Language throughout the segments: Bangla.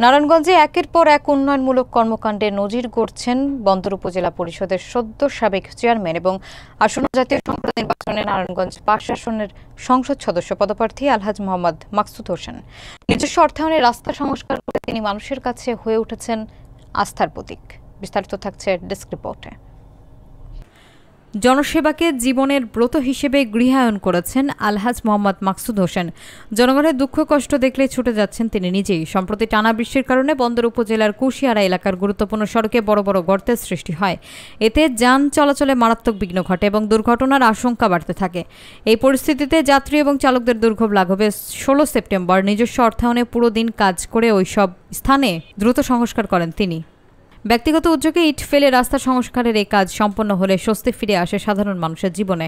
নারায়ণগঞ্জে একের পর এক উন্নয়নমূলক কর্মকাণ্ডে নজির গড়ছেন বন্দর উপজেলা পরিষদের সদ্য সাবেক চেয়ারম্যান এবং আসন্ন জাতীয় সংসদ নির্বাচনে নারায়ণগঞ্জ ৫ আসনের সংসদ সদস্য পদপ্রার্থী আলহাজ মোহাম্মদ মাকসুদ হোসেন। নিজস্ব অর্থায়নে রাস্তা সংস্কার করে তিনি মানুষের কাছে হয়ে উঠেছেন আস্থার প্রতীক। বিস্তারিত থাকছে ডেস্ক রিপোর্টে। জনসেবাকে জীবনের ব্রত হিসেবে গৃহায়ন করেছেন আলহাজ মোহাম্মদ মাকসুদ হোসেন। জনগণের দুঃখ কষ্ট দেখলে ছুটে যাচ্ছেন তিনি নিজেই। সম্প্রতি টানা বৃষ্টির কারণে বন্দর উপজেলার কুশিয়ারা এলাকার গুরুত্বপূর্ণ সড়কে বড় বড় গর্তের সৃষ্টি হয়। এতে যান চলাচলে মারাত্মক বিঘ্ন ঘটে এবং দুর্ঘটনার আশঙ্কা বাড়তে থাকে। এই পরিস্থিতিতে যাত্রী এবং চালকদের দুর্ভোগ লাঘবে ১৬ সেপ্টেম্বর নিজস্ব অর্থায়নে পুরো দিন কাজ করে ওইসব স্থানে দ্রুত সংস্কার করেন তিনি। ব্যক্তিগত উদ্যোগে ইট ফেলে রাস্তা সংস্কারের এই কাজ সম্পন্ন হলে স্বস্তি ফিরে আসে সাধারণ মানুষের জীবনে।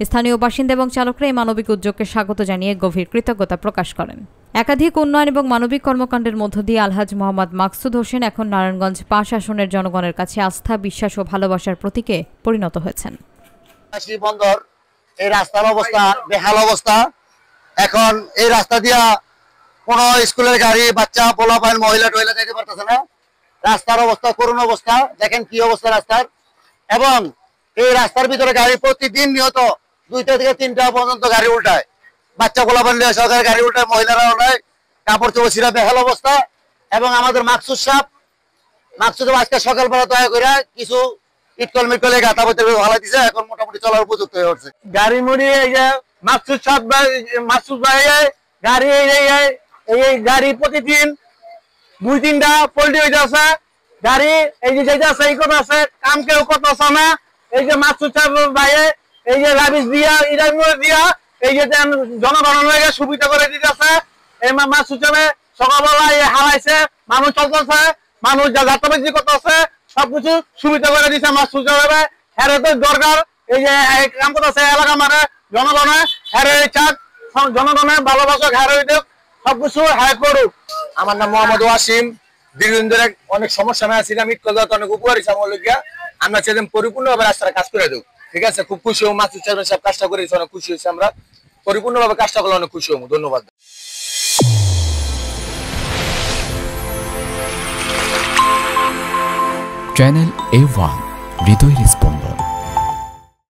স্থানীয় বাসিন্দা এবং চালকরা এই মানবিক উদ্যোগকে স্বাগত জানিয়ে গভীর কৃতজ্ঞতা প্রকাশ করেন। একাধিক উন্নয়ন এবং মানবিক কর্মকাণ্ডের মধ্য দিয়ে আলহাজ মোহাম্মদ মাকসুদ হোসেন এখন নারায়ণগঞ্জ ৫ আসনের জনগণের কাছে আস্থা, বিশ্বাস ও ভালোবাসার প্রতীকে পরিণত হয়েছেন। বন্দর এই রাস্তার অবস্থা বেহাল অবস্থা। এখন এই রাস্তা দিয়া কোনো স্কুলের গাড়ি, বাচ্চা, পোলাপান, মহিলা টহিলা যেতে পারতেছে না। রাস্তার অবস্থা করুণ অবস্থা, দেখেন কি অবস্থা রাস্তার। এবং এই রাস্তার ভিতরে গাড়ি প্রতিদিন নিহত 2টা থেকে 3টা পর্যন্ত গাড়ি উল্টায়, বাচ্চা পোলাপান সরকার গাড়ি উল্টায়, মহিলারা উল্টায়, কাপড় চোপড় ছিঁড়া বেহাল অবস্থা। এবং আমাদের মাকসুদ সাহেব আজকে সকালবেলা দয়া করে কিছু ইটকল মিটকলে গাঁথা বইতে ভালো দিছে, এখন মোটামুটি চলার উপযুক্ত হয়ে উঠছে। গাড়ি মুড়ি এই যে মাকসুদ ভাই গাড়ি এই গাড়ি প্রতিদিন 2-3টা পল্টি হয়ে যাচ্ছে গাড়ি, এই যে যেটা আছে এই কথা আছে, কাম কেউ করতেছে না। এই যে মাকসুদ সাহেব ভাই এই যে রাবিশ দিয়া দিয়া এই যে জনগণের সুবিধা করে দিতেছে। এই মাকসুদ সাহেব সকালবেলা হারাইছে, মানুষ চলতেছে, মানুষ যাত্রাবাজি করতেছে, সবকিছু সুবিধা করে দিচ্ছে মাকসুদ সাহেব। হ্যারে তো দরকার এই যে কাম করতেছে এলাকা মানে জনগণের হ্যারে চাক, জনগণের ভালোবাসা হ্যারে সবকিছু হ্যাঁ করুক। আমার নাম মোহাম্মদ ওয়াসিম। দীর্ঘদিন ধরে অনেক সমস্যা না ছিলাম, ইট কল অনেক উপকার হয়েছে আমার লোকিয়া। আমরা সেদিন পরিপূর্ণভাবে রাস্তার কাজ করে দেবো, ঠিক আছে। খুব খুশি হবো, মাসুদ চেয়ারম্যান সাহেব কাজটা করেছে, অনেক খুশি হয়েছে। আমরা পরিপূর্ণভাবে কাজটা করলে অনেক খুশি হবো। ধন্যবাদ। চ্যানেল A1 হৃদয়ের স্পন্দন।